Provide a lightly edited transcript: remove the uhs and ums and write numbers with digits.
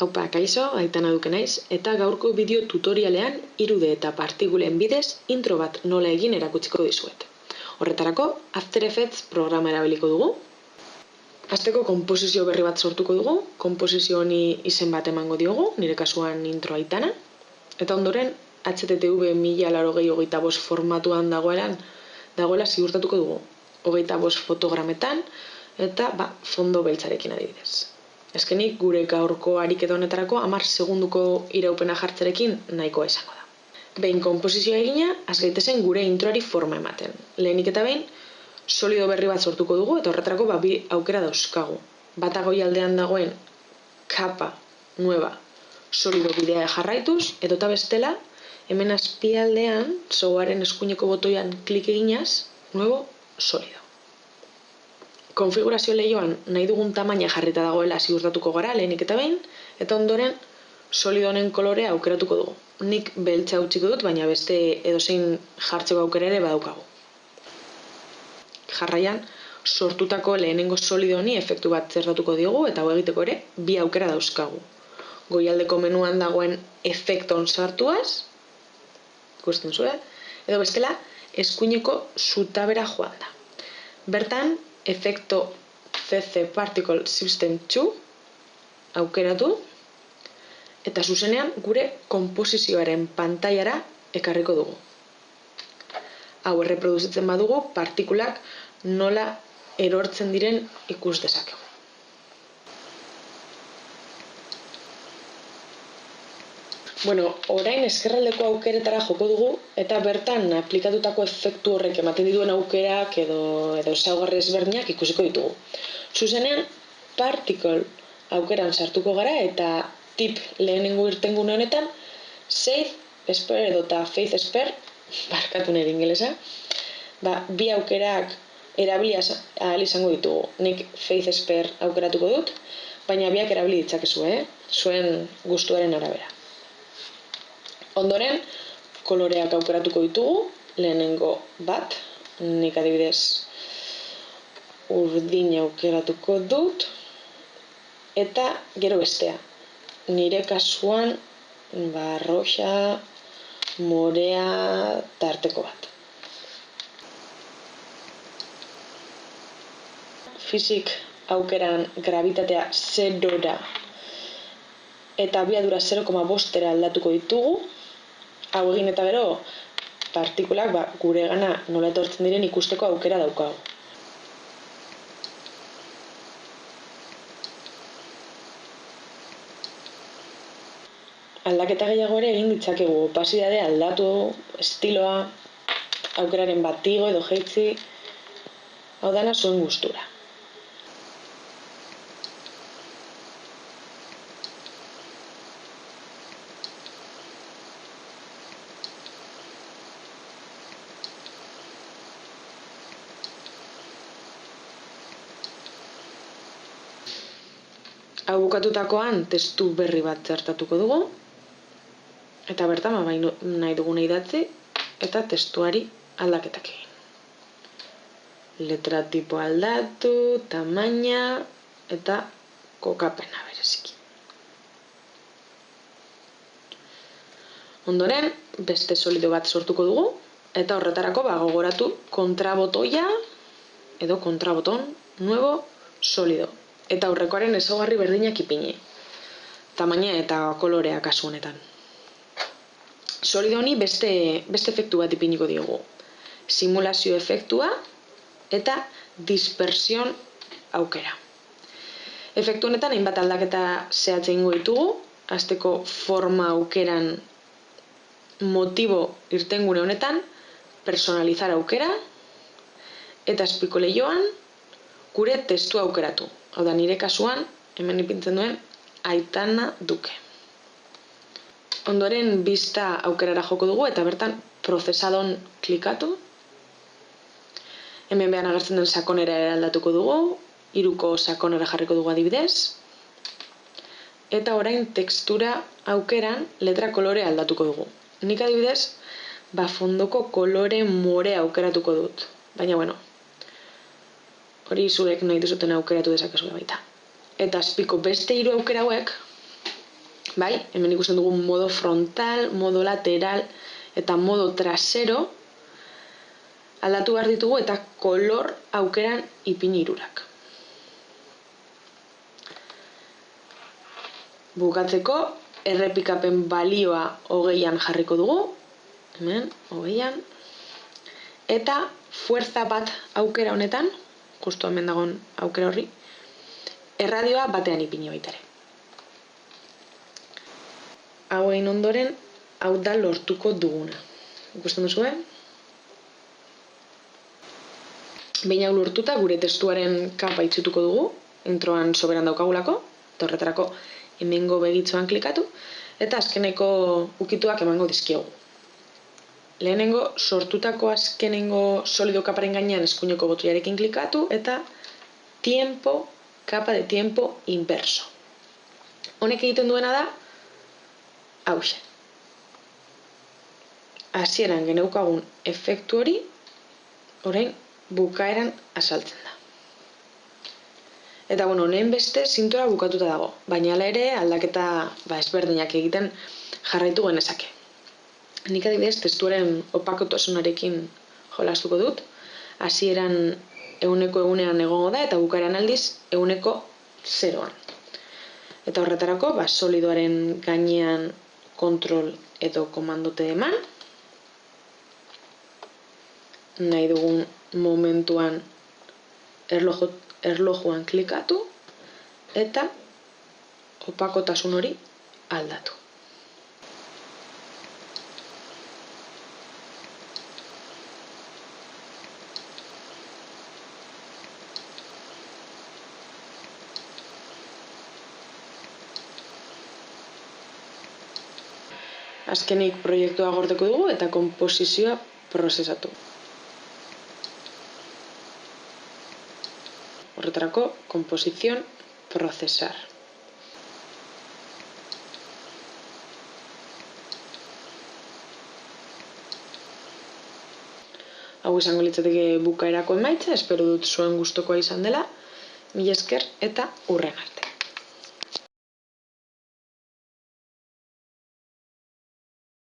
Haupa, kaixo, Aitana Duke naiz, eta gaurko bideo tutorialean 3D eta partikulen bidez intro bat nola egin erakutsiko dizuet. Horretarako, After Effects programa erabiliko dugu. Hasteko konposizio berri bat sortuko dugu, konposizio honi izen bat emango diogu, nire kasuan intro Aitana, eta ondoren HTTV 1080x formatuan dagoela ziurtatuko dugu, 25 fotogrametan eta fondo beltzarekin adibidez. Azkenik, gure gaurko ariketa honetarako 10 segunduko iraupena jartzerekin nahikoa izango da. Behin konposizioa egina, has gaitezen gure introari forma ematen. Lehenik eta behin, solido berri bat sortuko dugu eta horretarako bi aukera dauzkagu. Bata goialdean dagoen kapa, nueva, solido bidea jarraituz, edota bestela, hemen azpialdean, softwaren eskuineko botoian klik eginaz, nuevo, solido. Konfigurazio lehioan nahi dugun tamaina jarrita dagoela ziurtatuko gara lehenik eta behin, eta ondoren solido honen kolorea aukeratuko dugu. Nik beltza utziko dut, baina beste edozein jartzeko aukera ere badaukagu. Jarraian, sortutako lehenengo solido honi efektu bat zertatuko diogu, eta hau egiteko ere bi aukera dauzkagu. Goialdeko menuan dagoen efekton sartuaz, ikusten zuen, edo bestela eskuineko zutabera joan da. Bertan, efekto CC Particle System 2 aukeratu eta zuzenean gure konposizioaren pantailara ekarriko dugu. Hau erreproduzitzen badugu, partikulak nola erortzen diren ikus dezakegu. Orain ezkerraldeko aukeretara joko dugu eta bertan aplikatutako efektu horrek ematen dituen aukerak edo ezaugarri ezberdinak ikusiko ditugu. Zuzenean, particle aukeran sartuko gara eta tip lehenengo irtengune honetan Safe Sphere edota Face Sphere, barkatu nire ingelesa, bi aukerak erabili ahal izango ditugu. Nik Face Sphere aukeratuko dut, baina biak erabili ditzakezu, zuen gustuaren arabera. Ondoren, koloreak aukeratuko ditugu, lehenengo bat, nik adibidez urdin aukeratuko dut, eta gero bestea. Nire kasuan, roxa, morea tarteko bat. Fizik aukeran gravitatea 0ra eta abiadura 0,5era aldatuko ditugu. Hau egin eta gero, partikulak guregana nola etortzen diren ikusteko aukera daukagu. Aldaketa gehiago ere egin ditzakegu, opasidadea aldatu, estiloa, aukeraren bat igo edo jaitsi, hau dana zuen gustura. Hau bukatutakoan testu berri bat txertatuko dugu eta bertan nahi duguna idatzi eta testuari aldaketak egin. Letra tipo aldatu, tamaina eta kokapena bereziki. Ondoren, beste solido bat sortuko dugu eta horretarako gogoratu kontrabotoia edo kontraboton nuevo solido. Eta aurrekoaren ezaugarri berdinak ipini. Tamaina eta kolorea kasu honetan. Solido honi beste efektu bat ipiniko diogu. Simulazio efektua eta dispersion aukera. Efektu honetan hainbat aldaketa zehatza egingo ditugu. Hasteko forma aukeran motibo irtengune honetan, personalizar aukera eta azpiko lehioan gure testu aukeratu. Hau da, nire kasuan, hemen ipintzen duen, Aitana Duke. Ondoren, bista aukerara joko dugu, eta bertan, prozesadon klikatu. Hemen behan agertzen den sakonera eraldatuko dugu, 3ko sakonera jarriko dugu adibidez. Eta orain, tekstura aukeran, letra kolore aldatuko dugu. Nik adibidez, fondoko kolore more aukeratuko dut. Baina, hori zuek nahi duzuten aukeratu dezakezue baita. Eta azpiko beste 3 aukera hauek Bai, hemen ikusten dugu modo frontal, modo lateral eta modo trasero aldatu behar ditugu eta kolor aukeran ipini hirurak. Bukatzeko, errepikapen balioa 20an jarriko dugu, hemen, 20an, eta fuerza bat aukera honetan, justu hemen dagoen aukera horri, erradioa batean ipini baita ere. Hau egin ondoren, hau da lortuko duguna. Ikusten duzu, Behin hau lortuta, gure testuaren kapa itxituko dugu, introan soberan daukagulako, eta horretarako hemengo begitzoan klikatu, eta azkeneko ukituak emango dizkiogu. Lehenengo, sortutako azkenengo solido kaparen gainean eskuineko botoiarekin klikatu, eta capa de tiempo inverso. Honek egiten duena da, hauxe. Hasieran geneukagun efektu hori, orain bukaeran azaltzen da. Eta honen beste zintora bukatuta dago, baina hala ere aldaketa ezberdinak egiten jarraitu genezake. Nik adibidez testuaren opakotasunarekin jolastuko dut, hasieran 100%ean egongo da eta bukaeran aldiz 100%an. Eta horretarako solidoaren gainean kontrol edo komandote eman, nahi dugun momentuan erlojuan klikatu eta opakotasun hori aldatu. Azkenik proiektua gordeko dugu eta konposizioa prozesatu. Horretarako, composición, procesar. Hau izango litzateke bukaerako emaitza, espero dut zuen gustukoa izan dela. Mila esker eta hurren arte.